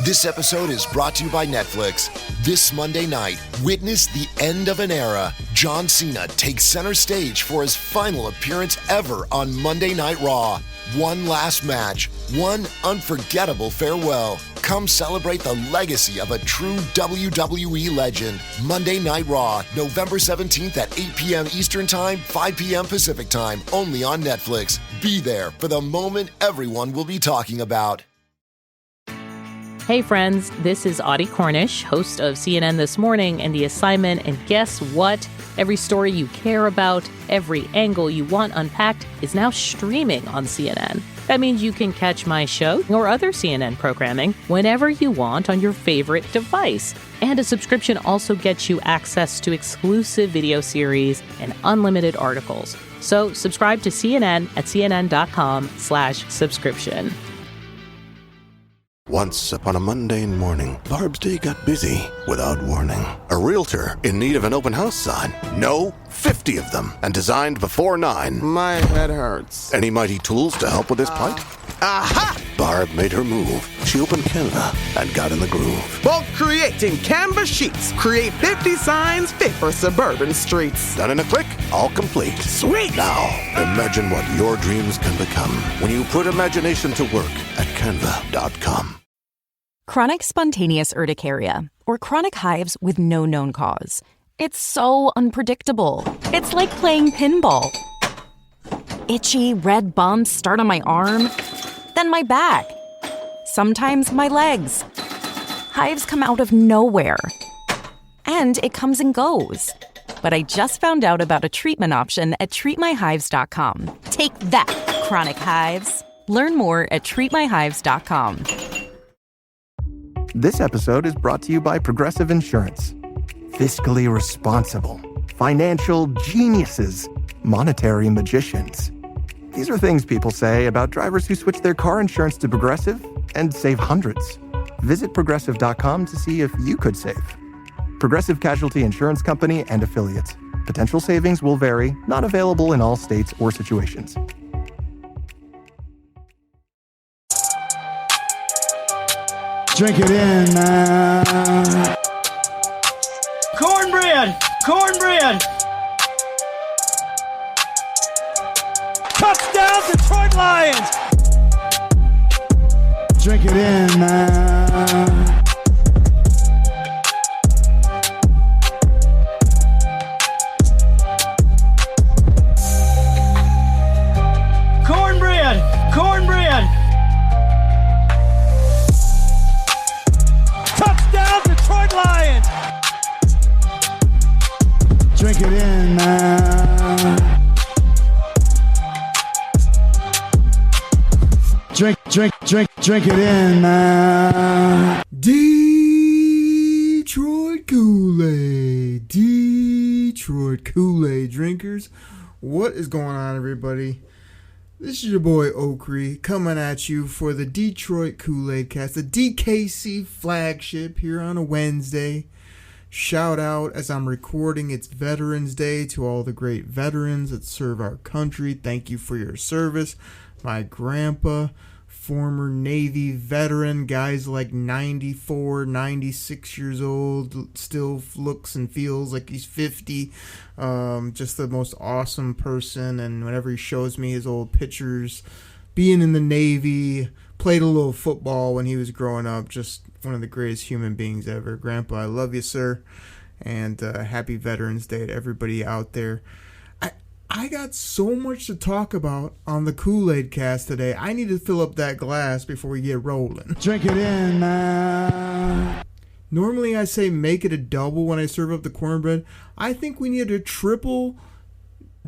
This episode is brought to you by Netflix. This Monday night, witness the end of an era. John Cena takes center stage for his final appearance ever on Monday Night Raw. One last match, one unforgettable farewell. Come celebrate the legacy of a true WWE legend. Monday Night Raw, November 17th at 8 p.m. Eastern Time, 5 p.m. Pacific Time, only on Netflix. Be there for the moment everyone will be talking about. Hey friends, this is Audie Cornish, host of CNN This Morning and The Assignment, and guess what? Every story you care about, every angle you want unpacked is now streaming on CNN. That means you can catch my show or other CNN programming whenever you want on your favorite device. And a subscription also gets you access to exclusive video series and unlimited articles. So subscribe to CNN at cnn.com/subscription. Once upon a mundane morning, Barb's day got busy without warning. A realtor in need of an open house sign. No, 50 of them, and designed before 9. My head hurts. Any mighty tools to help with this plight? Aha! Barb made her move. She opened Canva and got in the groove. Bulk creating Canva sheets. Create 50 signs fit for suburban streets. Done in a click, all complete. Sweet! Now, imagine what your dreams can become when you put imagination to work at canva.com. Chronic spontaneous urticaria, or chronic hives with no known cause. It's so unpredictable. It's like playing pinball. Itchy, red bumps start on my arm, then my back. Sometimes my legs. Hives come out of nowhere. And it comes and goes. But I just found out about a treatment option at treatmyhives.com. Take that, chronic hives. Learn more at treatmyhives.com. This episode is brought to you by Progressive Insurance. Fiscally responsible, financial geniuses, monetary magicians. These are things people say about drivers who switch their car insurance to Progressive and save hundreds. Visit Progressive.com to see if you could save. Progressive Casualty Insurance Company and Affiliates. Potential savings will vary, not available in all states or situations. Drink it in, man. Cornbread! Cornbread! Touchdown, Detroit Lions! Drink it in, man. Cornbread! Cornbread! Touchdown, Detroit Lions! Drink it in, man. Drink it in, man. Detroit Koolaid. Detroit Koolaid drinkers. What is going on, everybody? This is your boy Okri coming at you for the Detroit Koolaid Cast, the DKC flagship here on a Wednesday. Shout out as I'm recording, it's Veterans Day, to all the great veterans that serve our country. Thank you for your service. My grandpa, former Navy veteran, guys like 94, 96 years old, still looks and feels like he's 50. Just the most awesome person, and whenever he shows me his old pictures, being in the Navy, played a little football when he was growing up, just one of the greatest human beings ever. Grandpa, I love you, sir, and happy Veterans Day to everybody out there. I got so much to talk about on the Koolaid Cast today. I need to fill up that glass before we get rolling. Drink it in, man. Normally I say make it a double when I serve up the cornbread. I think we need a triple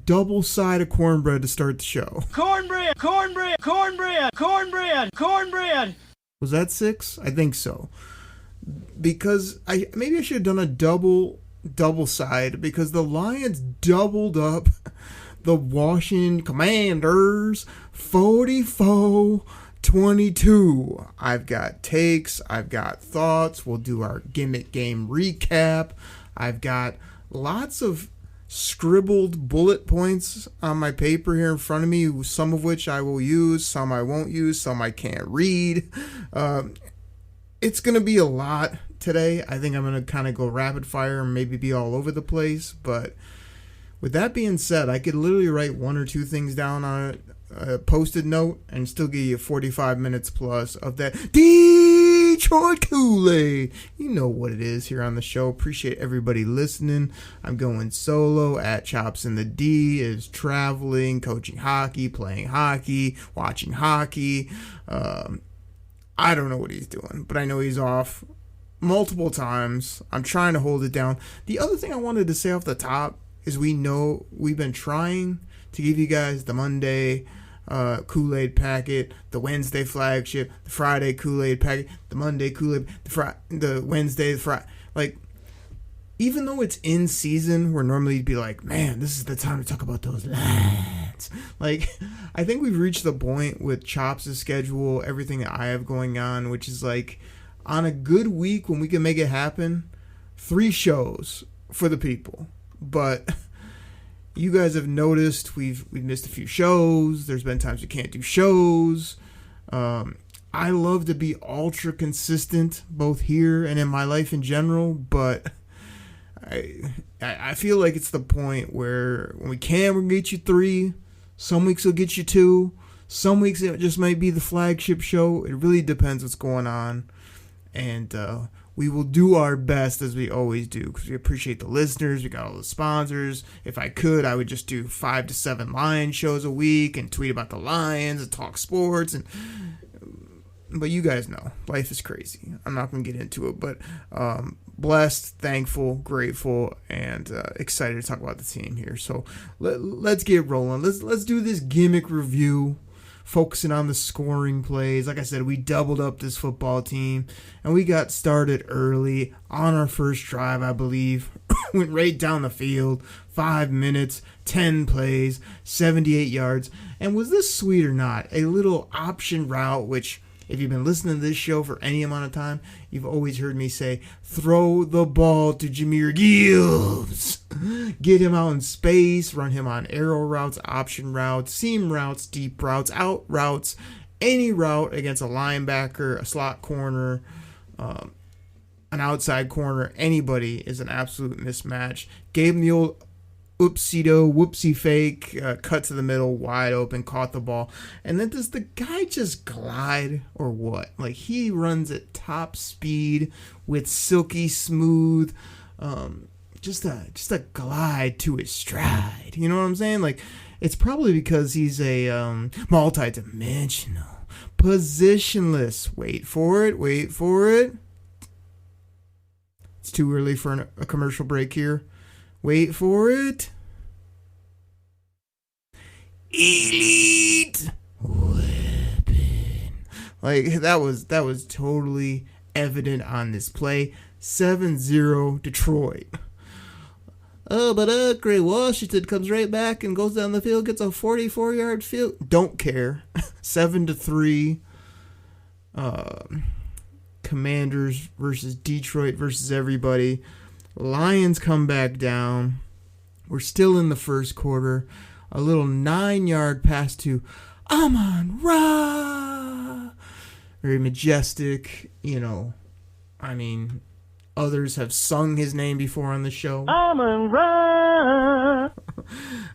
double side of cornbread to start the show. Cornbread, cornbread, cornbread, cornbread, cornbread. Was that 6? I think so. Because maybe I should have done a double side, because the Lions doubled up the Washington Commanders 44-22. I've got takes, I've got thoughts. We'll do our Gimmick game recap. I've got lots of scribbled bullet points on my paper here in front of me, some of which I will use, some I won't use, some I can't read. it's going to be a lot today. I think I'm going to kind of go rapid fire and maybe be all over the place. But with that being said, I could literally write one or two things down on a Post-it note and still give you 45 minutes plus of that Detroit Koolaid. You know what it is here on the show. Appreciate everybody listening. I'm going solo. At Chops in the D is traveling, coaching hockey, playing hockey, watching hockey. I don't know what he's doing, but I know he's off multiple times. I'm trying to hold it down. The other thing I wanted to say off the top is we've been trying to give you guys the Monday Kool-Aid packet, the Wednesday flagship, the Friday Kool-Aid packet, the Monday Kool-Aid, the Wednesday, the Friday. Like, even though it's in season, where normally you'd be like, man, this is the time to talk about those lines. Like, I think we've reached the point with Chops' schedule, everything that I have going on, which is like, on a good week when we can make it happen, 3 shows for the people. But you guys have noticed we've missed a few shows. There's been times we can't do shows. I love to be ultra consistent, both here and in my life in general, but I feel like it's the point where when we can, we're going to get you 3. Some weeks we'll get you 2. Some weeks it just might be the flagship show. It really depends what's going on. And we will do our best, as we always do, because we appreciate the listeners. We got all the sponsors. If I could, I would just do 5 to 7 Lions shows a week and tweet about the Lions and talk sports. But you guys know, life is crazy. I'm not going to get into it, but blessed, thankful, grateful, and excited to talk about the team here. So let's get rolling. Let's do this gimmick review, focusing on the scoring plays. Like I said, we doubled up this football team, and we got started early on our first drive, I believe. Went right down the field, 5 minutes, 10 plays, 78 yards. And was this sweet or not? A little option route, which, if you've been listening to this show for any amount of time, you've always heard me say, throw the ball to Jameer Gibbs. Get him out in space, run him on arrow routes, option routes, seam routes, deep routes, out routes, any route against a linebacker, a slot corner, an outside corner, anybody is an absolute mismatch. Gave him the old whoopsie fake, cut to the middle, wide open, caught the ball. And then does the guy just glide or what? Like, he runs at top speed with silky smooth, just a glide to his stride. You know what I'm saying? Like, it's probably because he's a multi-dimensional, positionless. Wait for it. It's too early for a commercial break here. Wait for it. Elite weapon. Like, that was totally evident on this play. 7-0 Detroit. Oh, but Gray Washington comes right back and goes down the field, gets a 44-yard field. Don't care. 7-3. Commanders versus Detroit versus everybody. Lions come back down. We're still in the first quarter. A little 9-yard pass to Amon-Ra. Very majestic, you know. I mean, others have sung his name before on the show. Amon-Ra.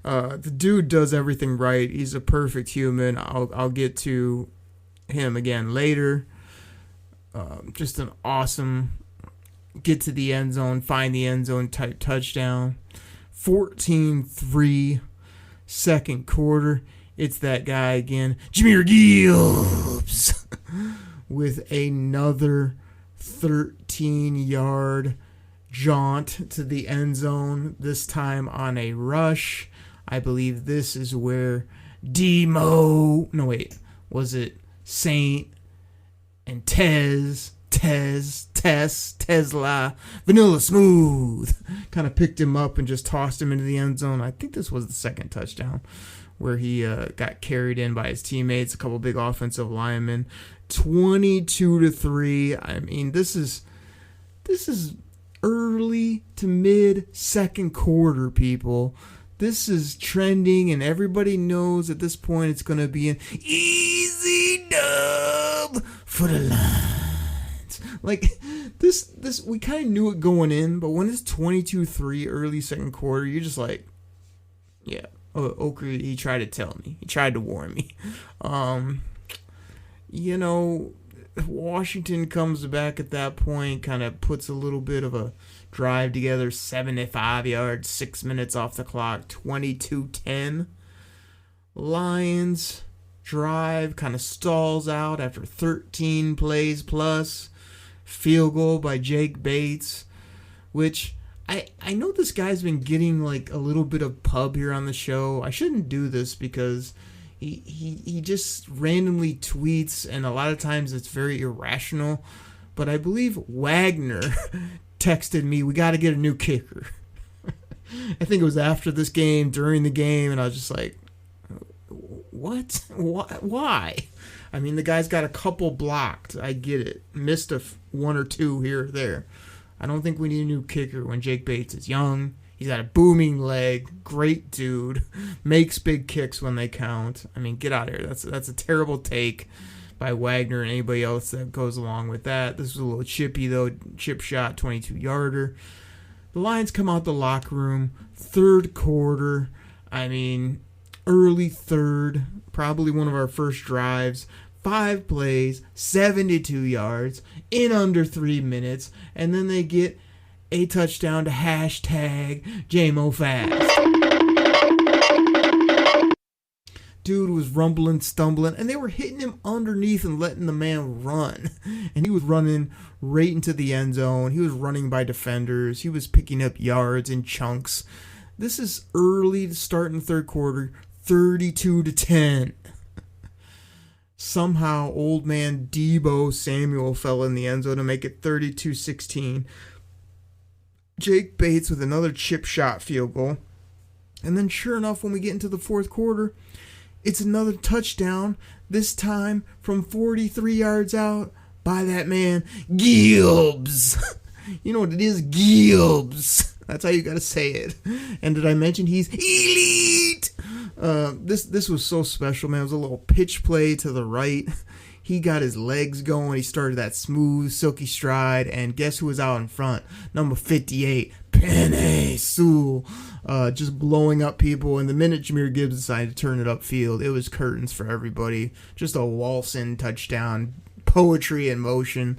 The dude does everything right. He's a perfect human. I'll get to him again later. Just an awesome get to the end zone, find the end zone type touchdown. 14-3, second quarter. It's that guy again, Jameer Gibbs, with another 13-yard jaunt to the end zone, this time on a rush. I believe this is where was it Saint and Tesla, Vanilla Smooth, kind of picked him up and just tossed him into the end zone. I think this was the second touchdown where he got carried in by his teammates, a couple big offensive linemen. 22-3. I mean, this is early to mid second quarter, people. This is trending, and everybody knows at this point it's going to be an easy dub for the Lions. Like, this we kind of knew it going in, but when it's 22-3 early second quarter, you're just like, yeah, Oakley, he tried to tell me. He tried to warn me. Washington comes back at that point, kind of puts a little bit of a drive together, 75 yards, 6 minutes off the clock, 22-10. Lions drive kind of stalls out after 13 plays plus. Field goal by Jake Bates, which I know this guy's been getting like a little bit of pub here on the show. I shouldn't do this because he just randomly tweets, and a lot of times it's very irrational. But I believe Wagner texted me, we got to get a new kicker. I think it was after this game, during the game, and I was just like, what? Why? I mean, the guy's got a couple blocked. I get it. Missed one or two here or there. I don't think we need a new kicker when Jake Bates is young. He's got a booming leg. Great dude. Makes big kicks when they count. I mean, get out of here. That's a terrible take by Wagner and anybody else that goes along with that. This was a little chippy, though. Chip shot, 22-yarder. The Lions come out the locker room. Third quarter. I mean, early third. Probably one of our first drives. 5 plays, 72 yards, in under 3 minutes. And then they get a touchdown to hashtag JMO Fast. Dude was rumbling, stumbling, and they were hitting him underneath and letting the man run. And he was running right into the end zone. He was running by defenders. He was picking up yards in chunks. This is early to start in the third quarter, 32-10. Somehow, old man Deebo Samuel fell in the end zone to make it 32-16. Jake Bates with another chip shot field goal. And then sure enough, when we get into the fourth quarter, it's another touchdown, this time from 43 yards out by that man, Gibbs. You know what it is? Gibbs. That's how you got to say it. And did I mention he's elite? This was so special, man. It was a little pitch play to the right. He got his legs going. He started that smooth, silky stride. And guess who was out in front? Number 58, Penei Sewell. Just blowing up people. And the minute Jahmyr Gibbs decided to turn it upfield, it was curtains for everybody. Just a waltz-in touchdown. Poetry in motion.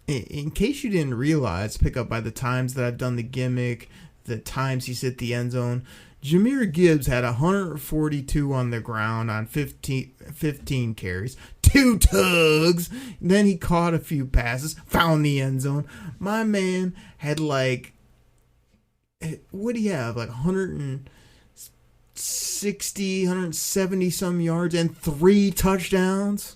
In case you didn't realize, pick up by the times that I've done the gimmick, the times he's hit the end zone, Jahmyr Gibbs had 142 on the ground on 15 carries, 2 tugs, then he caught a few passes, found the end zone. My man had what do you have, 160, 170 some yards and 3 touchdowns?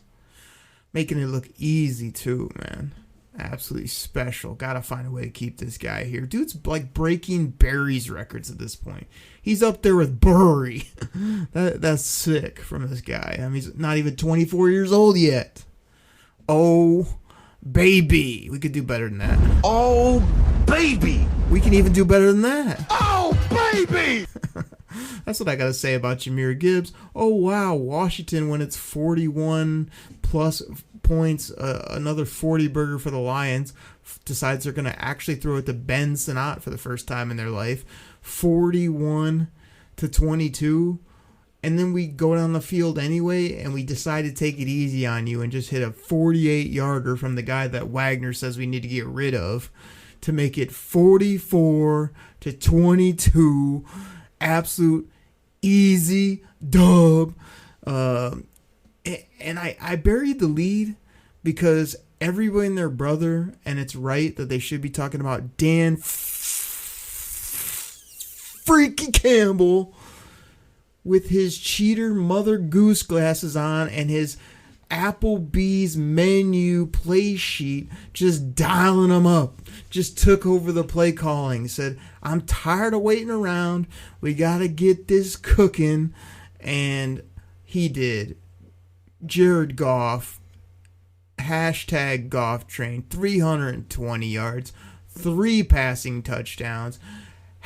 Making it look easy too, man. Absolutely special. Gotta find a way to keep this guy here. Dude's like breaking Barry's records at this point. He's up there with Burry. That's sick from this guy. I mean, he's not even 24 years old yet. Oh, baby. We could do better than that. Oh, baby! We can even do better than that. Oh, baby! That's what I gotta say about Jahmyr Gibbs. Oh, wow. Washington, when it's 41 plus points, another 40 burger for the Lions, decides they're going to actually throw it to Ben Sinnott for the first time in their life, 41-22, and then we go down the field anyway, and we decide to take it easy on you and just hit a 48-yarder from the guy that Wagner says we need to get rid of to make it 44-22, absolute easy dub. And I buried the lead because everybody and their brother, and it's right that they should be talking about Dan Freaky Campbell with his cheater Mother Goose glasses on and his Applebee's menu play sheet, just dialing them up. Just took over the play calling. Said, I'm tired of waiting around. We got to get this cooking. And he did. Jared Goff, hashtag Goff train, 320 yards, 3 passing touchdowns,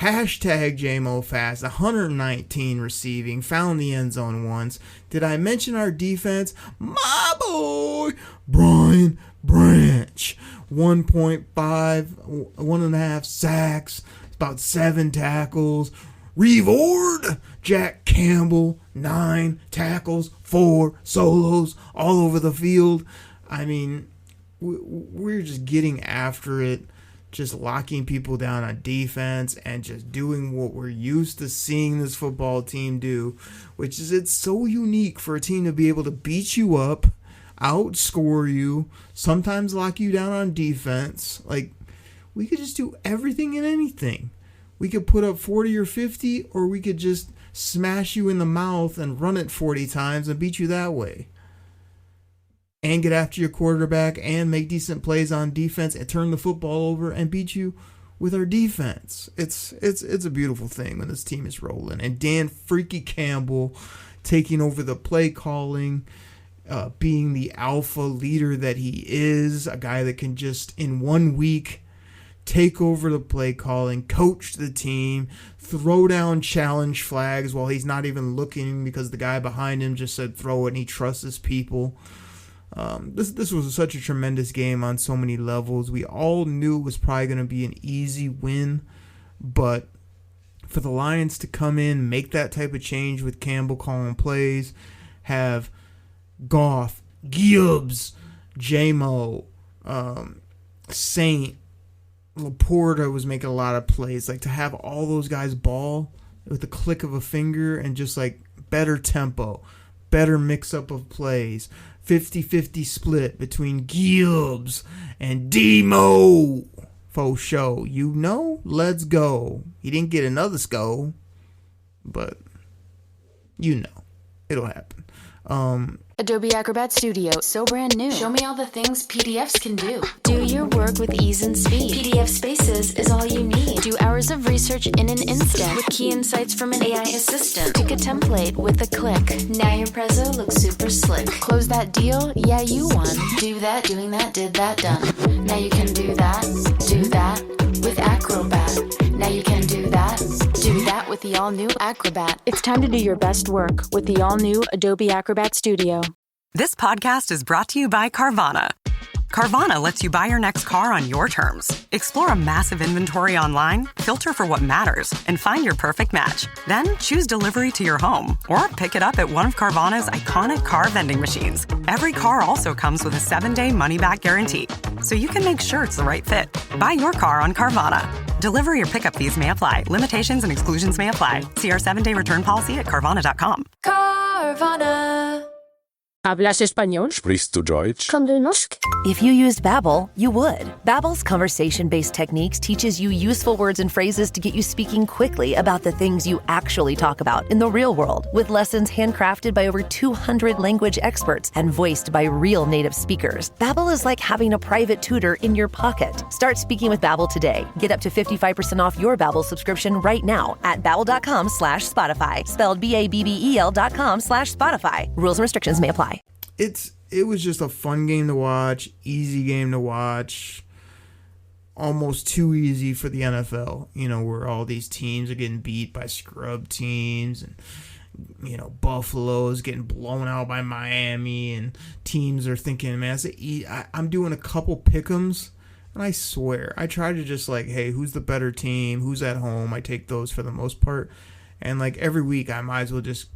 hashtag JMO Fast, 119 receiving, found the end zone once. Did I mention our defense? My boy, Brian Branch. 1.5 sacks, about 7 tackles. Reward Jack Campbell, 9 tackles, 4 solos all over the field. I mean, we're just getting after it, just locking people down on defense and just doing what we're used to seeing this football team do, which is it's so unique for a team to be able to beat you up, outscore you, sometimes lock you down on defense. Like, we could just do everything and anything. We could put up 40 or 50, or we could just smash you in the mouth and run it 40 times and beat you that way. And get after your quarterback and make decent plays on defense and turn the football over and beat you with our defense. It's a beautiful thing when this team is rolling. And Dan Freaky Campbell taking over the play calling, being the alpha leader that he is, a guy that can just in 1 week take over the play calling, coach the team, throw down challenge flags while he's not even looking because the guy behind him just said throw it and he trusts his people. This was such a tremendous game on so many levels. We all knew it was probably going to be an easy win, but for the Lions to come in, make that type of change with Campbell calling plays, have Goff, Gibbs, J-Mo, Saint, Laporta was making a lot of plays. Like, to have all those guys ball with the click of a finger and just like better tempo, better mix-up of plays, 50-50 split between Gibbs and Demo. Faux show. You know, let's go. He didn't get another skull, but you know, it'll happen. Adobe Acrobat Studio, so brand new. Show me all the things PDFs can do. Do your work with ease and speed. PDF Spaces is all you need. Do hours of research in an instant with key insights from an AI assistant. Pick a template with a click. Now your prezzo looks super slick. Close that deal? Yeah, you won. Do that, doing that, did that, done. Now you can do that with Acrobat. Now you can do that with the all-new Acrobat. It's time to do your best work with the all-new Adobe Acrobat Studio. This podcast is brought to you by Carvana. Carvana lets you buy your next car on your terms. Explore a massive inventory online, filter for what matters, and find your perfect match. Then choose delivery to your home or pick it up at one of Carvana's iconic car vending machines. Every car also comes with a 7-day money-back guarantee, so you can make sure it's the right fit. Buy your car on Carvana. Delivery or pickup fees may apply. Limitations and exclusions may apply. See our 7-day return policy at Carvana.com. Carvana. ¿Hablas español? Sprichst du Deutsch? Kan du norsk? If you used Babbel, you would. Babbel's conversation-based techniques teaches you useful words and phrases to get you speaking quickly about the things you actually talk about in the real world, with lessons handcrafted by over 200 language experts and voiced by real native speakers. Babbel is like having a private tutor in your pocket. Start speaking with Babbel today. Get up to 55% off your Babbel subscription right now at babbel.com/Spotify. Spelled BABBEL.com/Spotify. Rules and restrictions may apply. It was just a fun game to watch, easy game to watch, almost too easy for the NFL, you know, where all these teams are getting beat by scrub teams and, you know, Buffalo's getting blown out by Miami and teams are thinking, man, I'm doing a couple pick'ems and I swear, I try to just like, hey, who's the better team? Who's at home? I take those for the most part. And like every week I might as well just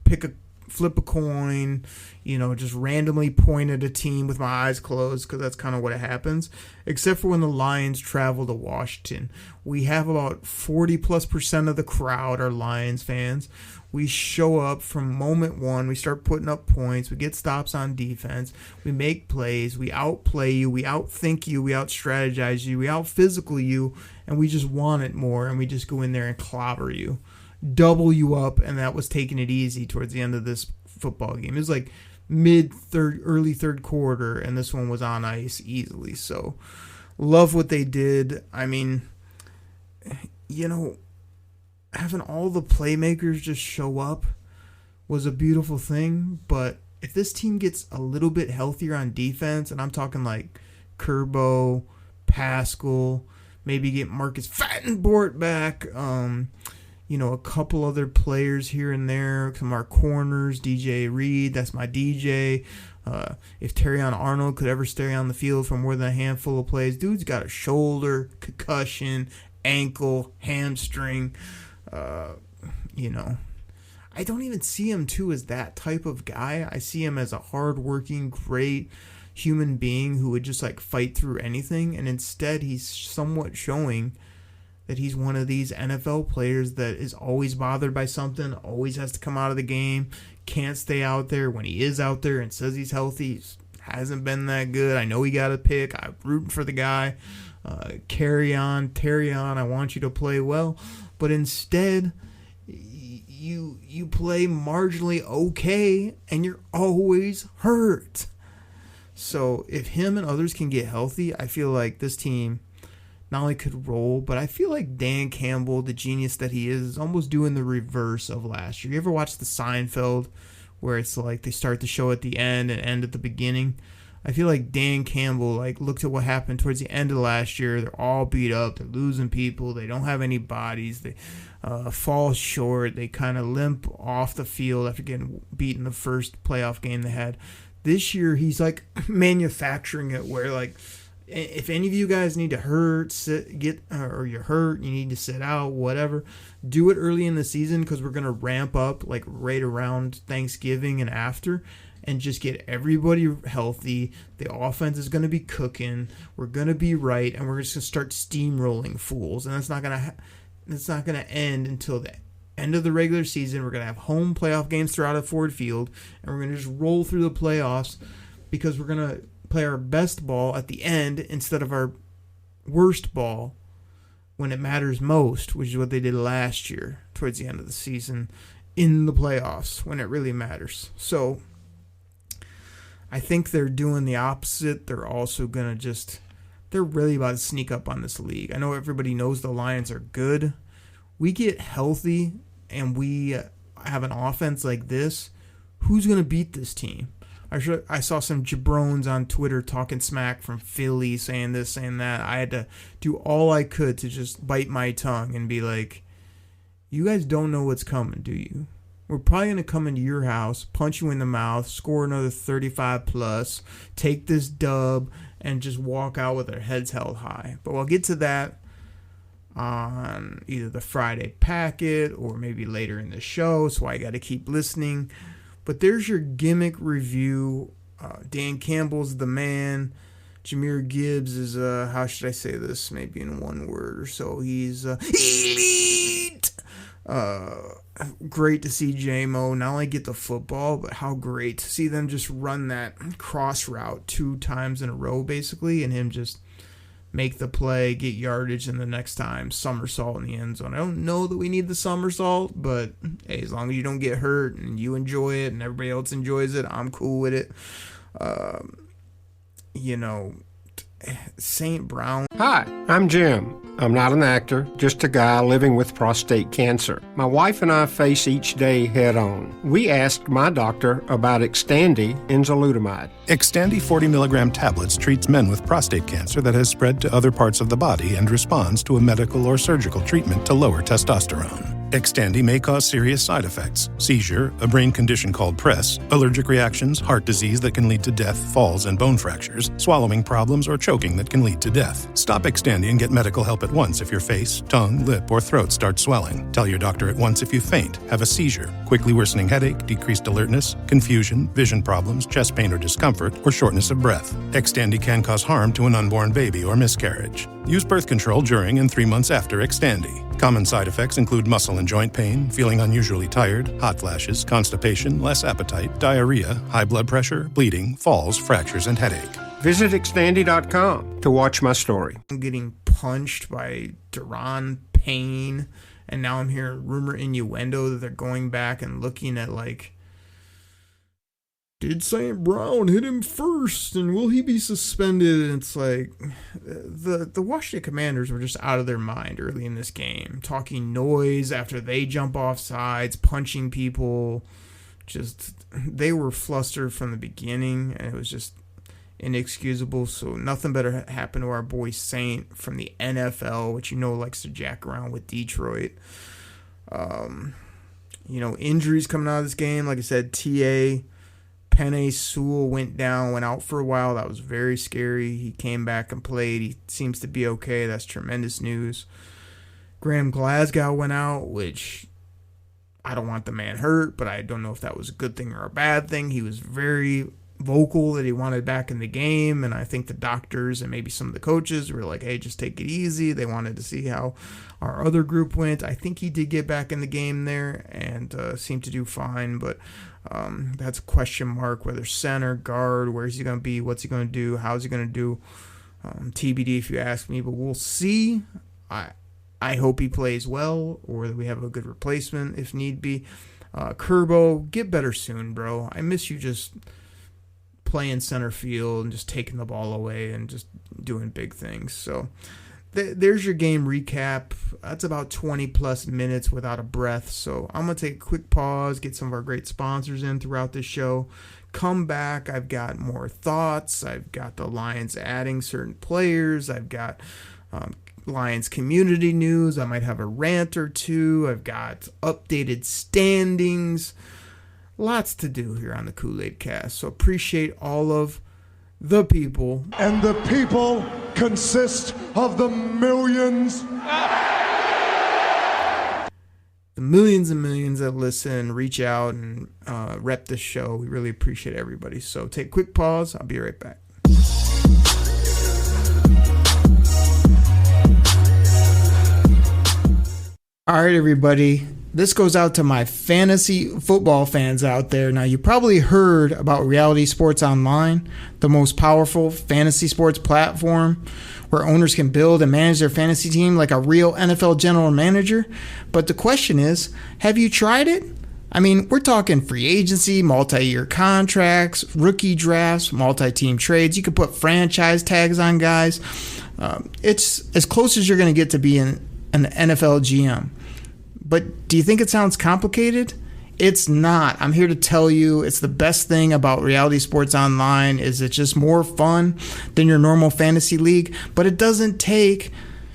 flip a coin, you know, just randomly point at a team with my eyes closed because that's kind of what happens. Except for when the Lions travel to Washington. We have about 40+% of the crowd are Lions fans. We show up from moment one. We start putting up points. We get stops on defense. We make plays. We outplay you. We outthink you. We outstrategize you. We outphysical you. And we just want it more. And we just go in there and clobber you. Double you up, and that was taking it easy towards the end of this football game. It was like early third quarter, and this one was on ice easily. So, love what they did. I mean, you know, having all the playmakers just show up was a beautiful thing. But if this team gets a little bit healthier on defense, and I'm talking like Kerbo, Pascal, maybe get Marcus Fattenbort back, you know, a couple other players here and there, some of our corners, DJ Reed, that's my DJ, If Terrion Arnold could ever stay on the field for more than a handful of plays, dude's got a shoulder, concussion, ankle, hamstring. I don't even see him, too, as that type of guy. I see him as a hardworking, great human being who would just, fight through anything. And instead, he's somewhat showing that he's one of these NFL players that is always bothered by something, always has to come out of the game, can't stay out there. When he is out there and says he's healthy, hasn't been that good. I know he got a pick. I'm rooting for the guy. Carry on, I want you to play well. But instead, you play marginally okay, and you're always hurt. So if him and others can get healthy, I feel like this team not only could roll, but I feel like Dan Campbell, the genius that he is almost doing the reverse of last year. You ever watch the Seinfeld, where it's like they start the show at the end and end at the beginning? I feel like Dan Campbell looked at what happened towards the end of last year. They're all beat up. They're losing people. They don't have any bodies. They fall short. They kind of limp off the field after getting beaten the first playoff game they had. This year, he's manufacturing it where if any of you guys need to or you're hurt, you need to sit out, whatever, do it early in the season because we're going to ramp up right around Thanksgiving and after and just get everybody healthy. The offense is going to be cooking. We're going to be right, and we're just going to start steamrolling fools. And that's not going to end until the end of the regular season. We're going to have home playoff games throughout Ford Field, and we're going to just roll through the playoffs because we're going to play our best ball at the end instead of our worst ball when it matters most, which is what they did last year towards the end of the season in the playoffs when it really matters. So I think they're doing the opposite. They're also going to they're really about to sneak up on this league. I know everybody knows the Lions are good. We get healthy and we have an offense like this. Who's going to beat this team? I saw some jabrones on Twitter talking smack from Philly, saying this, saying that. I had to do all I could to just bite my tongue and be like, you guys don't know what's coming, do you? We're probably going to come into your house, punch you in the mouth, score another 35 plus, take this dub, and just walk out with our heads held high. But we'll get to that on either the Friday packet or maybe later in the show, so I got to keep listening. But there's your Gimmick review. Dan Campbell's the man. Jahmyr Gibbs is, how should I say this? Maybe in one word or so. He's elite. Great to see J-Mo not only get the football, but how great to see them just run that cross route 2 times in a row, basically, and him just make the play, get yardage, and the next time somersault in the end zone. I don't know that we need the somersault, but hey, as long as you don't get hurt and you enjoy it and everybody else enjoys it, I'm cool with it. St. Brown. Hi, I'm Jim. I'm not an actor, just a guy living with prostate cancer. My wife and I face each day head on. We asked my doctor about Xtandi enzalutamide. Xtandi 40 milligram tablets treats men with prostate cancer that has spread to other parts of the body and responds to a medical or surgical treatment to lower testosterone. Xtandi may cause serious side effects: seizure, a brain condition called PRESS, allergic reactions, heart disease that can lead to death, falls and bone fractures, swallowing problems, or choking that can lead to death. Stop Xtandi and get medical help at once if your face, tongue, lip, or throat start swelling. Tell your doctor at once if you faint, have a seizure, quickly worsening headache, decreased alertness, confusion, vision problems, chest pain or discomfort, or shortness of breath. Xtandi can cause harm to an unborn baby or miscarriage. Use birth control during and 3 months after Xtandi. Common side effects include muscle and joint pain, feeling unusually tired, hot flashes, constipation, less appetite, diarrhea, high blood pressure, bleeding, falls, fractures, and headache. Visit Xtandi.com to watch my story. I'm getting punched by Deron Payne, and now I'm hearing rumor innuendo that they're going back and looking at did St. Brown hit him first, and will he be suspended? And it's like, the Washington Commanders were just out of their mind early in this game, talking noise after they jump off sides, punching people. They were flustered from the beginning, and it was just inexcusable. So nothing better happened to our boy Saint from the NFL, which likes to jack around with Detroit. Injuries coming out of this game, like I said, T.A. Penei Sewell went out for a while. That was very scary. He came back and played. He seems to be okay. That's tremendous news. Graham Glasgow went out, which I don't want the man hurt, but I don't know if that was a good thing or a bad thing. He was very vocal that he wanted back in the game, and I think the doctors and maybe some of the coaches were like, hey, just take it easy. They wanted to see how our other group went. I think he did get back in the game there and seemed to do fine, but that's a question mark, whether center, guard, where's he going to be, what's he going to do, how's he going to do, TBD if you ask me, but we'll see. I hope he plays well, or that we have a good replacement if need be. Kerbo, get better soon, bro. I miss you just playing center field and just taking the ball away and just doing big things. So there's your game recap. That's about 20 plus minutes without a breath. So I'm going to take a quick pause, get some of our great sponsors in throughout this show. Come back. I've got more thoughts. I've got the Lions adding certain players. I've got Lions community news. I might have a rant or two. I've got updated standings. Lots to do here on the Koolaid Cast. So appreciate all of the people. And the people consist of the millions. The millions and millions that listen, reach out, and rep the show. We really appreciate everybody. So take a quick pause. I'll be right back. All right, everybody. This goes out to my fantasy football fans out there. Now, you probably heard about Reality Sports Online, the most powerful fantasy sports platform where owners can build and manage their fantasy team like a real NFL general manager. But the question is, have you tried it? I mean, we're talking free agency, multi-year contracts, rookie drafts, multi-team trades. You can put franchise tags on guys. It's as close as you're going to get to being an NFL GM. But do you think it sounds complicated? It's not. I'm here to tell you it's the best thing about Reality Sports Online is it's just more fun than your normal fantasy league, but it doesn't take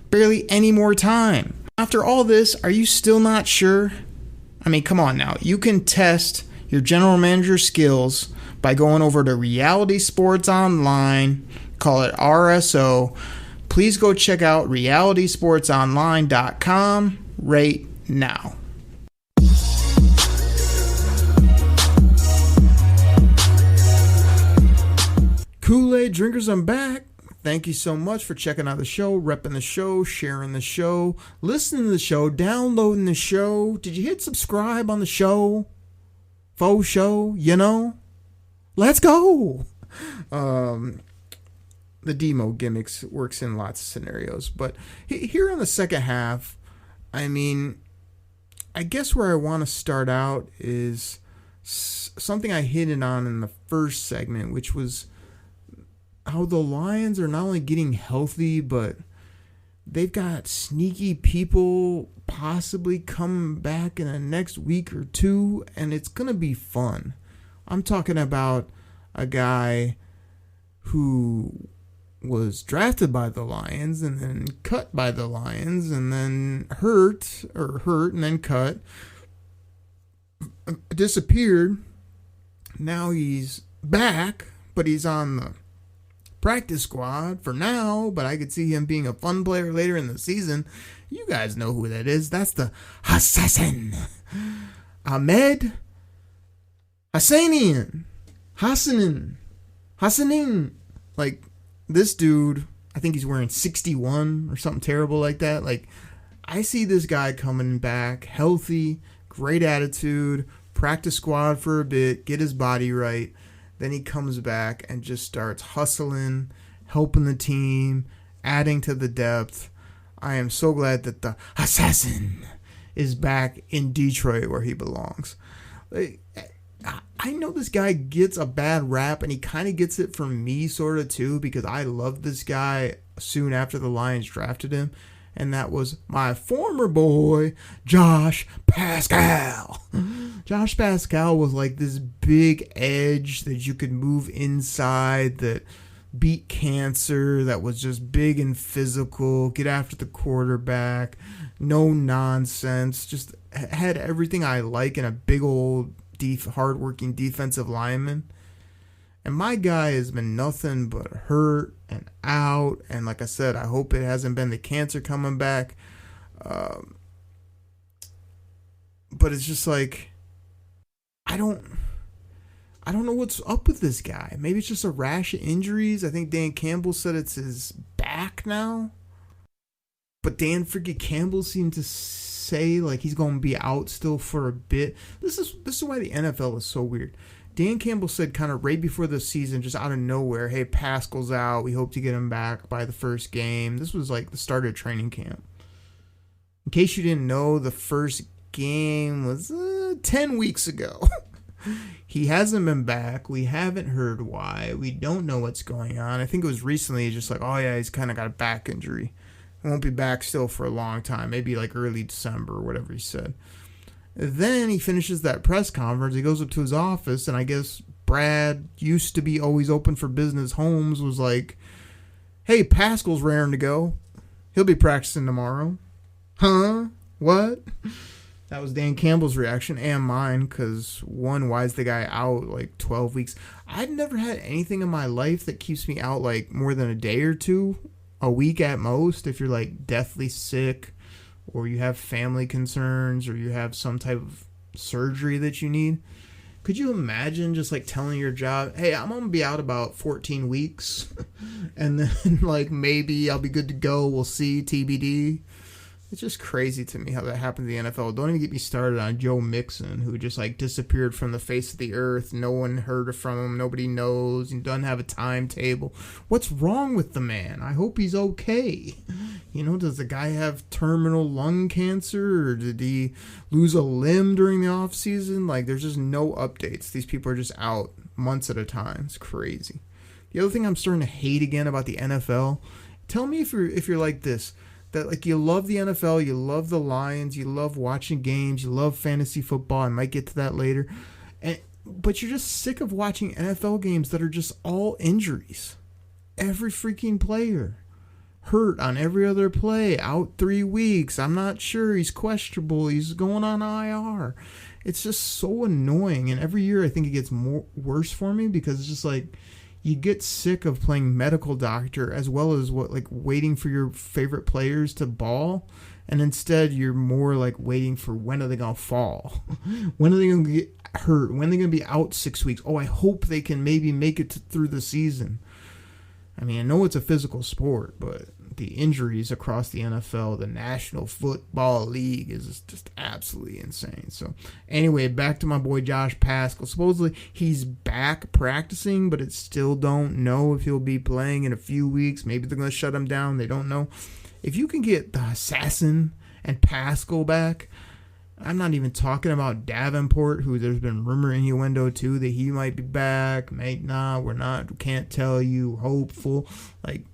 barely any more time. After all this, are you still not sure? I mean, come on now. You can test your general manager skills by going over to Reality Sports Online, call it RSO. Please go check out realitysportsonline.com right now. Kool-Aid drinkers, I'm back. Thank you so much for checking out the show, repping the show, sharing the show, listening to the show, downloading the show. Did you hit subscribe on the show? Faux show, you know? Let's go. The demo gimmicks works in lots of scenarios, but here on the second half, I mean, I guess where I want to start out is something I hit on in the first segment, which was how the Lions are not only getting healthy, but they've got sneaky people possibly coming back in the next week or two, and it's going to be fun. I'm talking about a guy who was drafted by the Lions and then cut by the Lions and then hurt and then cut, disappeared. Now he's back, but he's on the practice squad for now, but I could see him being a fun player later in the season. You guys know who that is. That's the assassin, Ahmed Hassanian. Like, this dude, I think he's wearing 61 or something terrible like that. Like, I see this guy coming back healthy, great attitude, practice squad for a bit, get his body right. Then he comes back and just starts hustling, helping the team, adding to the depth. I am so glad that the assassin is back in Detroit where he belongs. I know this guy gets a bad rap, and he kind of gets it from me sort of too, because I loved this guy soon after the Lions drafted him, and that was my former boy, Josh Pascal. Josh Pascal was like this big edge that you could move inside, that beat cancer, that was just big and physical, get after the quarterback, no nonsense, just had everything I like in a big old hardworking defensive lineman. And my guy has been nothing but hurt and out. And like I said, I hope it hasn't been the cancer coming back. But it's just like, I don't know what's up with this guy. Maybe it's just a rash of injuries. I think Dan Campbell said it's his back now. But Dan freaking Campbell seemed to say like he's going to be out still for a bit. This is why the NFL is so weird. Dan Campbell said kind of right before the season, just out of nowhere, hey, Pascal's out. We hope to get him back by the first game. This was like the start of training camp. In case you didn't know, the first game was 10 weeks ago. He hasn't been back. We haven't heard why. We don't know what's going on. I think it was recently just like, oh yeah, he's kind of got a back injury. He won't be back still for a long time. Maybe like early December or whatever he said. Then he finishes that press conference. He goes up to his office, and I guess Brad, used to be always open for business, Holmes, was like, hey, Pascal's raring to go. He'll be practicing tomorrow. Huh? What? That was Dan Campbell's reaction and mine, because one, why is the guy out like 12 weeks? I've never had anything in my life that keeps me out like more than a day or two, a week at most, if you're like deathly sick, or you have family concerns, or you have some type of surgery that you need. Could you imagine just like telling your job, hey, I'm going to be out about 14 weeks and then like maybe I'll be good to go. We'll see, TBD. It's just crazy to me how that happened to the NFL. Don't even get me started on Joe Mixon, who just like disappeared from the face of the earth. No one heard from him. Nobody knows. He doesn't have a timetable. What's wrong with the man? I hope he's okay. You know, does the guy have terminal lung cancer, or did he lose a limb during the off season? Like, there's just no updates. These people are just out months at a time. It's crazy. The other thing I'm starting to hate again about the NFL, tell me if you're like this. That like you love the NFL, you love the Lions, you love watching games, you love fantasy football. I might get to that later, but you're just sick of watching NFL games that are just all injuries. Every freaking player hurt on every other play, out 3 weeks. I'm not sure, he's questionable, he's going on IR. It's just so annoying, and every year I think it gets worse for me, because it's just like, you get sick of playing medical doctor as well as waiting for your favorite players to ball, and instead you're more like waiting for when are they gonna fall, when are they gonna get hurt, when are they gonna be out 6 weeks. Oh, I hope they can maybe make it through the season. I mean, I know it's a physical sport, but the injuries across the NFL, the National Football League, is just absolutely insane. So anyway, back to my boy Josh Pascal. Supposedly he's back practicing, but it still don't know if he'll be playing in a few weeks. Maybe they're going to shut him down. They don't know. If you can get the Assassin and Pascal back, I'm not even talking about Davenport, who there's been rumor innuendo too that he might be back. Might not. We're not. Can't tell you. Hopeful. Like,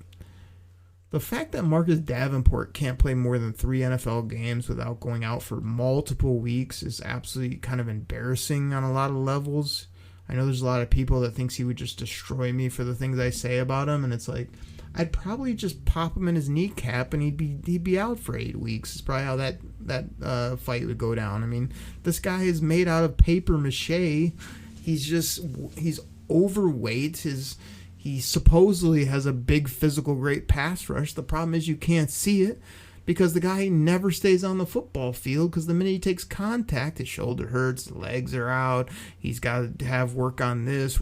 the fact that Marcus Davenport can't play more than 3 NFL games without going out for multiple weeks is absolutely kind of embarrassing on a lot of levels. I know there's a lot of people that thinks he would just destroy me for the things I say about him, and it's like, I'd probably just pop him in his kneecap and he'd be out for 8 weeks. It's probably how that fight would go down. I mean, this guy is made out of paper mache. He's overweight. He supposedly has a big physical great pass rush. The problem is you can't see it because the guy never stays on the football field, because the minute he takes contact, his shoulder hurts, the legs are out, he's got to have work on this.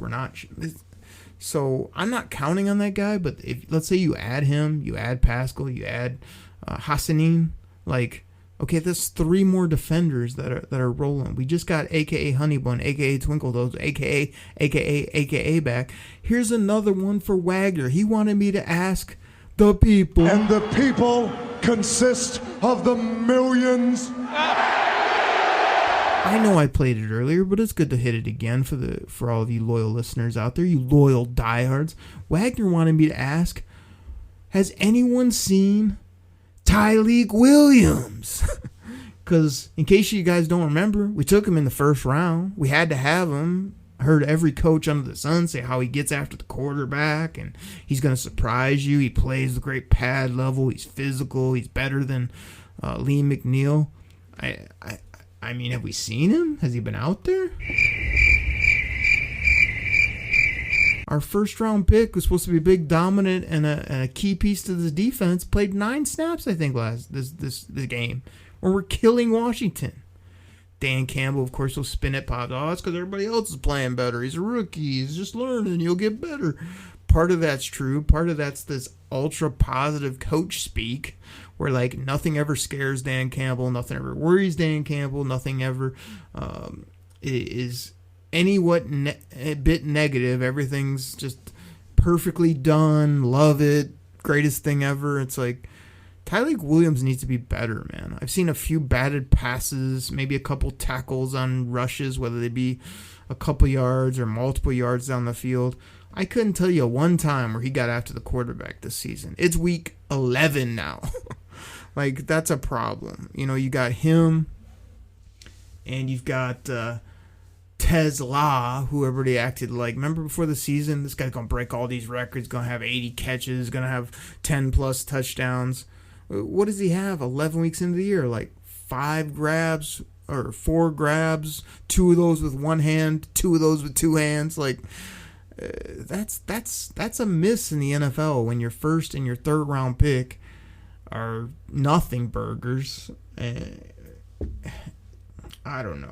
So I'm not counting on that guy, but if let's say you add him, you add Pascal, you add Hassanin, like, okay, that's 3 more defenders that are rolling. We just got AKA Honeybun, AKA Twinkle AKA back. Here's another one for Wagner. He wanted me to ask the people. And the people consist of the millions. I know I played it earlier, but it's good to hit it again for all of you loyal listeners out there, you loyal diehards. Wagner wanted me to ask, has anyone seen Tyleek Williams? Because in case you guys don't remember, we took him in the first round. We had to have him. I heard every coach under the sun say how he gets after the quarterback and he's going to surprise you. He plays the great pad level. He's physical. He's better than Lee McNeil. I mean, have we seen him? Has he been out there? Our first round pick was supposed to be big, dominant, and a key piece to the defense. Played 9 snaps, I think, this game, where we're killing Washington. Dan Campbell, of course, will spin it. Oh, that's because everybody else is playing better. He's a rookie. He's just learning. He'll get better. Part of that's true. Part of that's this ultra positive coach speak, where like nothing ever scares Dan Campbell, nothing ever worries Dan Campbell, nothing ever is any bit negative. Everything's just perfectly done. Love it. Greatest thing ever. It's like Tyreek Williams needs to be better, man. I've seen a few batted passes, maybe a couple tackles on rushes, whether they be a couple yards or multiple yards down the field. I couldn't tell you one time where he got after the quarterback this season. It's week 11 now. Like, that's a problem. You know, you got him, and you've got Tesla, who everybody acted like. Remember before the season, this guy's going to break all these records, going to have 80 catches, going to have 10-plus touchdowns. What does he have 11 weeks into the year? Like 5 grabs or 4 grabs, 2 of those with one hand, 2 of those with 2 hands. Like, that's a miss in the NFL when your first and your third round pick are nothing burgers. I don't know.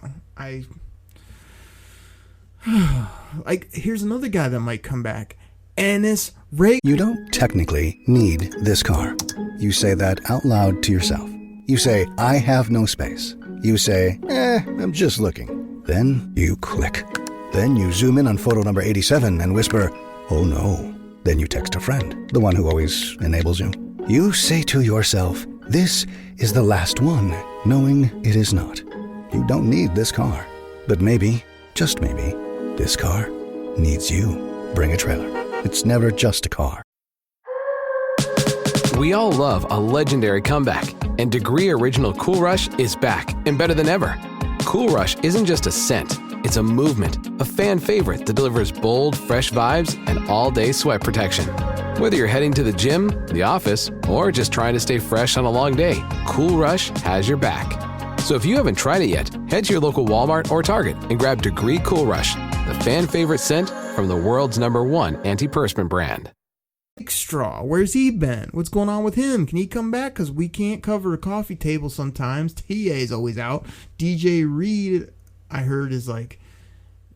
Like, here's another guy that might come back. Ennis Ray. You don't technically need this car. You say that out loud to yourself. You say, I have no space. You say, I'm just looking. Then you click. Then you zoom in on photo number 87 and whisper, oh no. Then you text a friend, the one who always enables you. You say to yourself, this is the last one, knowing it is not. You don't need this car. But maybe, just maybe, this car needs you. Bring a trailer. It's never just a car. We all love a legendary comeback, and Degree Original Cool Rush is back and better than ever. Cool Rush isn't just a scent, it's a movement, a fan favorite that delivers bold, fresh vibes and all-day sweat protection. Whether you're heading to the gym, the office, or just trying to stay fresh on a long day, Cool Rush has your back. So if you haven't tried it yet, head to your local Walmart or Target and grab Degree Cool Rush, the fan favorite scent from the world's #1 antiperspirant brand. Straw, where's he been? What's going on with him? Can he come back? Because we can't cover a coffee table sometimes. TA's always out. DJ Reed, I heard, is like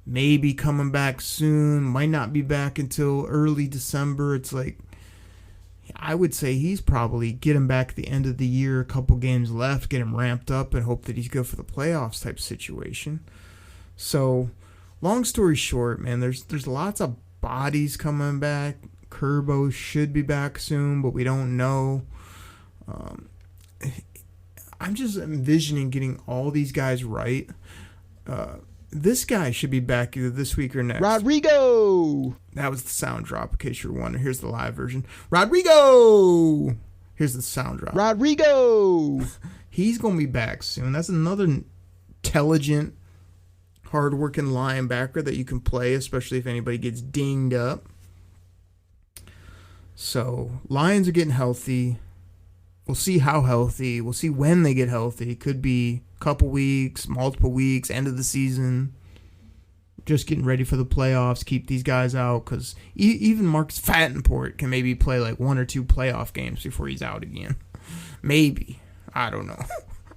maybe coming back soon. Might not be back until early December. It's like, I would say he's probably get him back at the end of the year, a couple games left, get him ramped up and hope that he's good for the playoffs type situation. So, long story short, man, there's lots of bodies coming back. Kerbo should be back soon, but we don't know. I'm just envisioning getting all these guys right. This guy should be back either this week or next. Rodrigo! That was the sound drop, in case you're wondering. Here's the live version. Rodrigo! Here's the sound drop. Rodrigo! He's going to be back soon. That's another intelligent, hard-working linebacker that you can play, especially if anybody gets dinged up. So, Lions are getting healthy. We'll see how healthy. We'll see when they get healthy. It could be a couple weeks, multiple weeks, end of the season. Just getting ready for the playoffs. Keep these guys out because even Marcus Fattenport can maybe play like 1 or 2 playoff games before he's out again. Maybe. I don't know.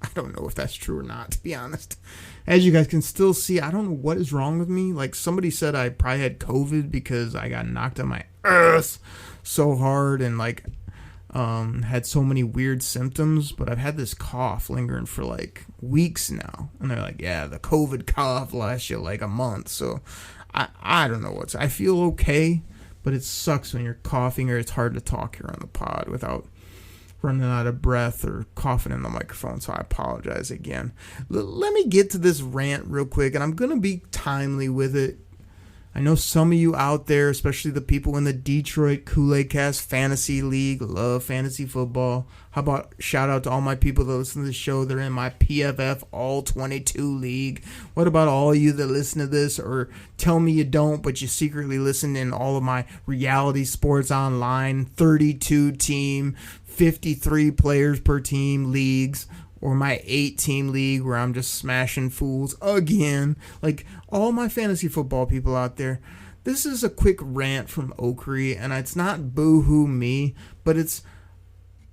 I don't know if that's true or not, to be honest. As you guys can still see, I don't know what is wrong with me. Like, somebody said I probably had COVID because I got knocked on my ass so hard and like had so many weird symptoms, but I've had this cough lingering for like weeks now, and they're like, yeah, the COVID cough lasts you like a month. So I don't know I feel okay, but it sucks when you're coughing or it's hard to talk here on the pod without running out of breath or coughing in the microphone, so I apologize again. Let me get to this rant real quick, and I'm gonna be timely with it. I know some of you out there, especially the people in the Detroit Koolaid Cast Fantasy League, love fantasy football. How about shout out to all my people that listen to the show? They're in my PFF All 22 League. What about all of you that listen to this or tell me you don't, but you secretly listen in all of my Reality Sports Online 32 team, 53 players per team leagues? Or my 8-team league where I'm just smashing fools again. Like, all my fantasy football people out there, this is a quick rant from Oakrey, and it's not boo-hoo me, but it's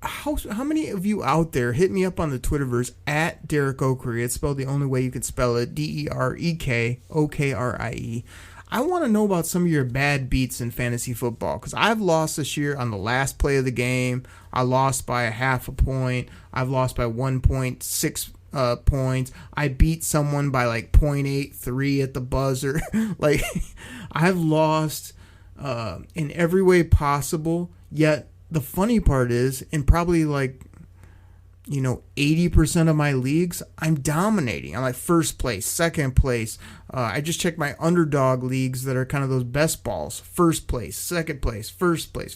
how many of you out there hit me up on the Twitterverse at Derek Oakrey. It's spelled the only way you can spell it, DerekOkrie. I want to know about some of your bad beats in fantasy football, because I've lost this year on the last play of the game. I lost by a half a point. I've lost by 1.6 points. I beat someone by like 0.83 at the buzzer. Like, I've lost in every way possible, yet the funny part is, in probably 80% of my leagues, I'm dominating. I'm like first place, second place. I just checked my underdog leagues that are kind of those best balls. First place, second place, first place.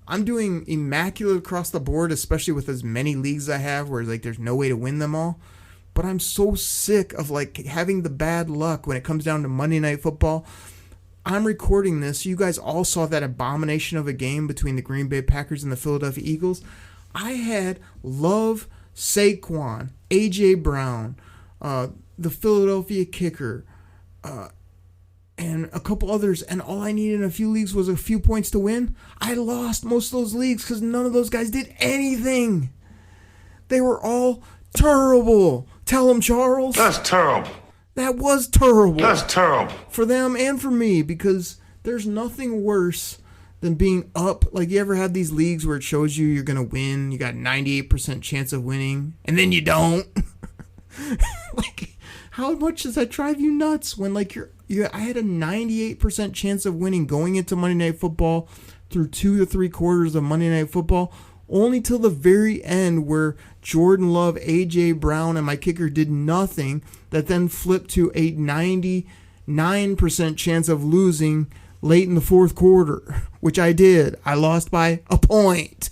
I'm doing immaculate across the board, especially with as many leagues I have where there's no way to win them all. But I'm so sick of having the bad luck when it comes down to Monday Night Football. I'm recording this. You guys all saw that abomination of a game between the Green Bay Packers and the Philadelphia Eagles. I had Love, Saquon, A.J. Brown, the Philadelphia kicker, and a couple others, and all I needed in a few leagues was a few points to win. I lost most of those leagues because none of those guys did anything. They were all terrible. Tell them, Charles. That's terrible. That was terrible. That's terrible. For them and for me, because there's nothing worse than being up. Like, you ever had these leagues where it shows you you're going to win, you got 98% chance of winning, and then you don't? How much does that drive you nuts when, I had a 98% chance of winning going into Monday Night Football through 2 to 3 quarters of Monday Night Football, only till the very end where Jordan Love, A.J. Brown, and my kicker did nothing, that then flipped to a 99% chance of losing late in the fourth quarter, which I did. I lost by a point.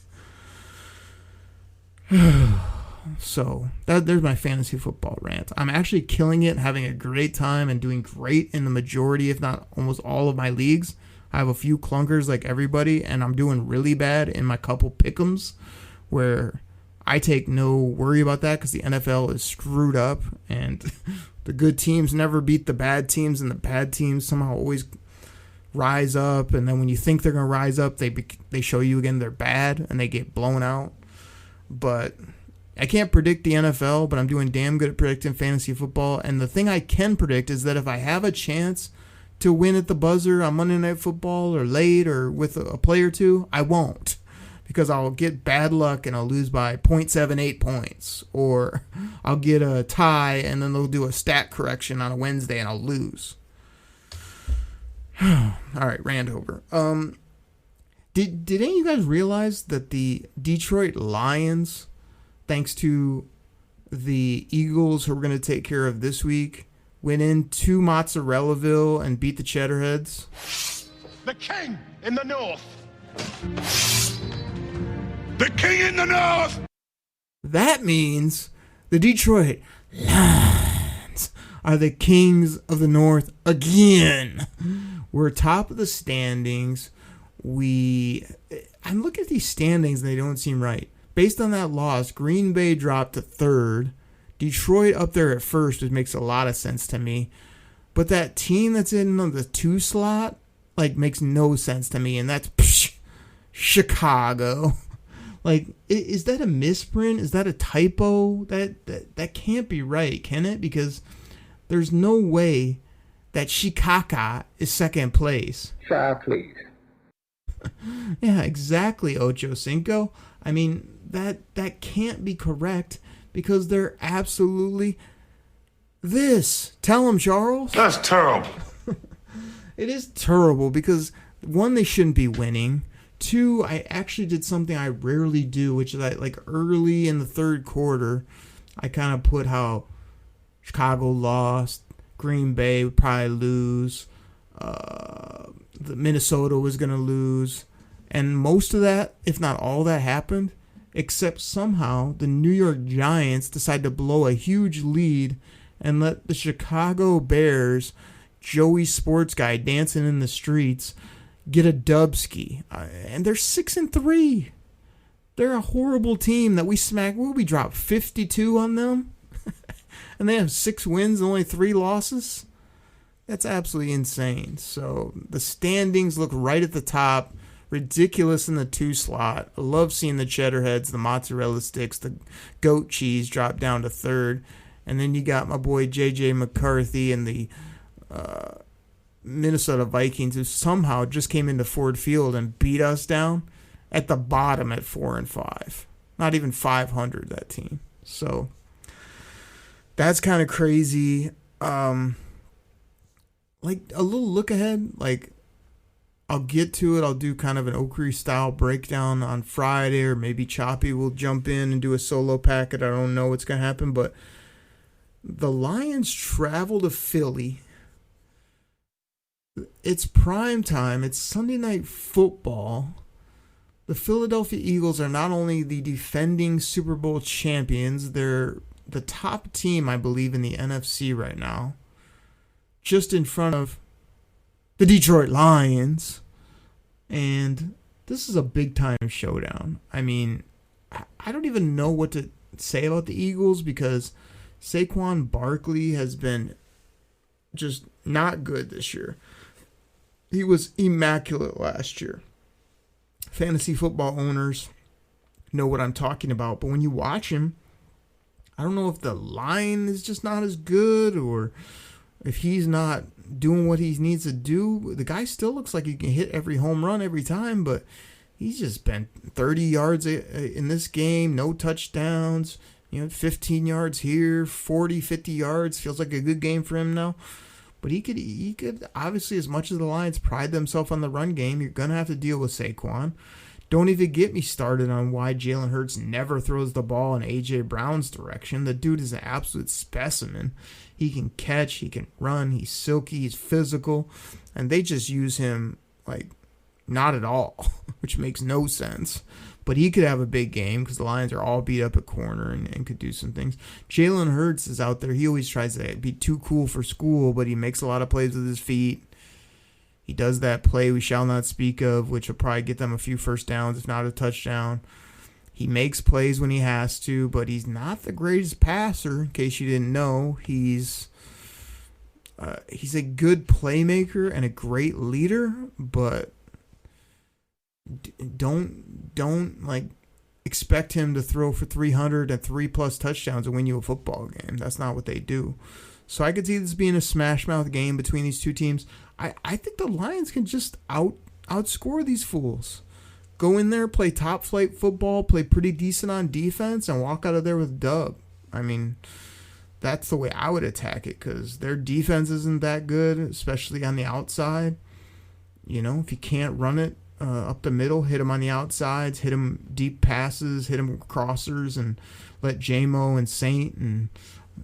So, there's my fantasy football rant. I'm actually killing it, having a great time, and doing great in the majority, if not almost all of my leagues. I have a few clunkers like everybody, and I'm doing really bad in my couple pick'ems, where I take no worry about that because the NFL is screwed up, and the good teams never beat the bad teams, and the bad teams somehow always rise up, and then when you think they're going to rise up, they show you again they're bad, and they get blown out. But I can't predict the NFL, but I'm doing damn good at predicting fantasy football, and the thing I can predict is that if I have a chance to win at the buzzer on Monday Night Football or late or with a play or two, I won't, because I'll get bad luck and I'll lose by 0.78 points, or I'll get a tie and then they'll do a stat correction on a Wednesday and I'll lose. All right, rant over. Did any of you guys realize that the Detroit Lions, thanks to the Eagles, who we're going to take care of this week, went into Mozzarellaville and beat the Cheddarheads? The king in the north. The king in the north. That means the Detroit Lions are the kings of the north again. We're top of the standings. I'm looking at these standings and they don't seem right. Based on that loss, Green Bay dropped to third. Detroit up there at first, which makes a lot of sense to me. But that team that's in the 2 slot, makes no sense to me. And that's Chicago. Is that a misprint? Is that a typo? That can't be right, can it? Because there's no way that Chicago is second place. Please. Yeah, exactly, Ocho Cinco. I mean, that can't be correct, because they're absolutely this. Tell them, Charles. That's terrible. It is terrible because, 1, they shouldn't be winning. 2, I actually did something I rarely do, which is early in the third quarter, I kind of put how Chicago lost, Green Bay would probably lose, the Minnesota was going to lose, and most of that, if not all that, happened. Except somehow the New York Giants decide to blow a huge lead and let the Chicago Bears, Joey Sports Guy dancing in the streets, get a dubski. And they're 6-3. They're a horrible team that we smacked. We dropped 52 on them. And they have 6 wins and only 3 losses. That's absolutely insane. So the standings look right at the top. Ridiculous in the 2 slot. I love seeing the cheddar heads, the mozzarella sticks, the goat cheese drop down to 3rd. And then you got my boy J.J. McCarthy and the Minnesota Vikings, who somehow just came into Ford Field and beat us down at the bottom at 4-5. Not even 500, that team. So that's kind of crazy. Like a little look ahead, like I'll get to it. I'll do kind of an Oakery style breakdown on Friday, or maybe Choppy will jump in and do a solo packet. I don't know what's going to happen, but the Lions travel to Philly. It's prime time. It's Sunday Night Football. The Philadelphia Eagles are not only the defending Super Bowl champions, they're the top team, I believe, in the NFC right now. Just in front of the Detroit Lions. And this is a big-time showdown. I mean, I don't even know what to say about the Eagles because Saquon Barkley has been just not good this year. He was immaculate last year. Fantasy football owners know what I'm talking about. But when you watch him, I don't know if the line is just not as good or if he's not doing what he needs to do. The guy still looks like he can hit every home run every time, but he's just been 30 yards in this game, no touchdowns, 15 yards here, 40, 50 yards. Feels like a good game for him now. But he could obviously, as much as the Lions pride themselves on the run game, you're going to have to deal with Saquon. Don't even get me started on why Jalen Hurts never throws the ball in A.J. Brown's direction. The dude is an absolute specimen. He can catch, he can run, he's silky, he's physical, and they just use him like not at all, which makes no sense. But he could have a big game because the Lions are all beat up at corner and could do some things. Jalen Hurts is out there. He always tries to be too cool for school, but he makes a lot of plays with his feet. He does that play we shall not speak of, which will probably get them a few first downs, if not a touchdown. He makes plays when he has to, but he's not the greatest passer, in case you didn't know. He's a good playmaker and a great leader, but don't like expect him to throw for 300 and 3+ touchdowns and win you a football game. That's not what they do. So I could see this being a smash mouth game between these two teams. I think the Lions can just outscore these fools. Go in there, play top flight football, play pretty decent on defense, and walk out of there with a dub. I mean, that's the way I would attack it because their defense isn't that good, especially on the outside. If you can't run it up the middle, hit them on the outsides, hit them deep passes, hit them with crossers, and let J-Mo and Saint and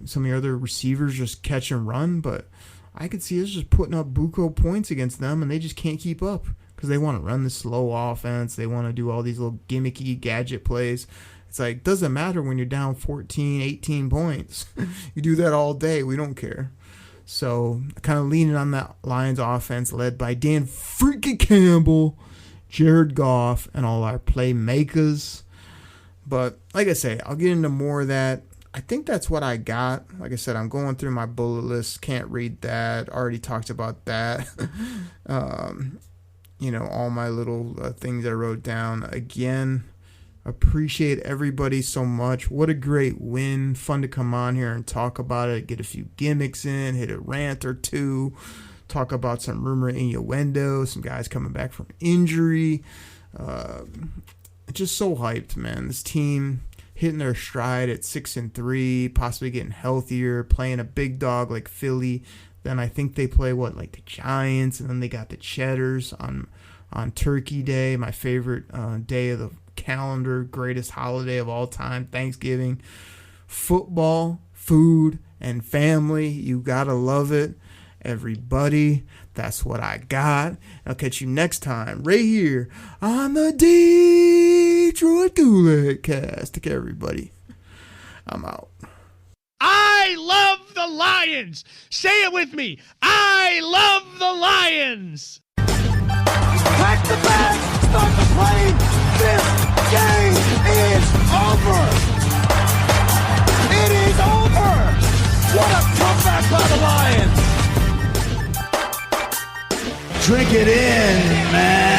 some of the other receivers just catch and run. But I could see us just putting up buco points against them, and they just can't keep up because they want to run the slow offense. They want to do all these little gimmicky gadget plays. It's like, doesn't matter when you're down 14, 18 points. You do that all day. We don't care. So kind of leaning on that Lions offense led by Dan freaking Campbell, Jared Goff, and all our playmakers. But like I say, I'll get into more of that. I think that's what I got. Like I said, I'm going through my bullet list. Can't read that. Already talked about that. All my little things I wrote down. Again, appreciate everybody so much. What a great win. Fun to come on here and talk about it. Get a few gimmicks in. Hit a rant or two. Talk about some rumor innuendo. Some guys coming back from injury. Just so hyped, man. This team hitting their stride at 6-3, possibly getting healthier, playing a big dog like Philly. Then I think they play the Giants, and then they got the Cheddars on Turkey Day, my favorite day of the calendar, greatest holiday of all time, Thanksgiving. Football, food, and family, you gotta love it. Everybody, that's what I got. I'll catch you next time right here on the Detroit Koolaid Cast. Take care, everybody. I'm out. I love the Lions. Say it with me. I love the Lions. Pack the bag, start the plane. This game is over. It is over. What a comeback by the Lions. Break it in, man.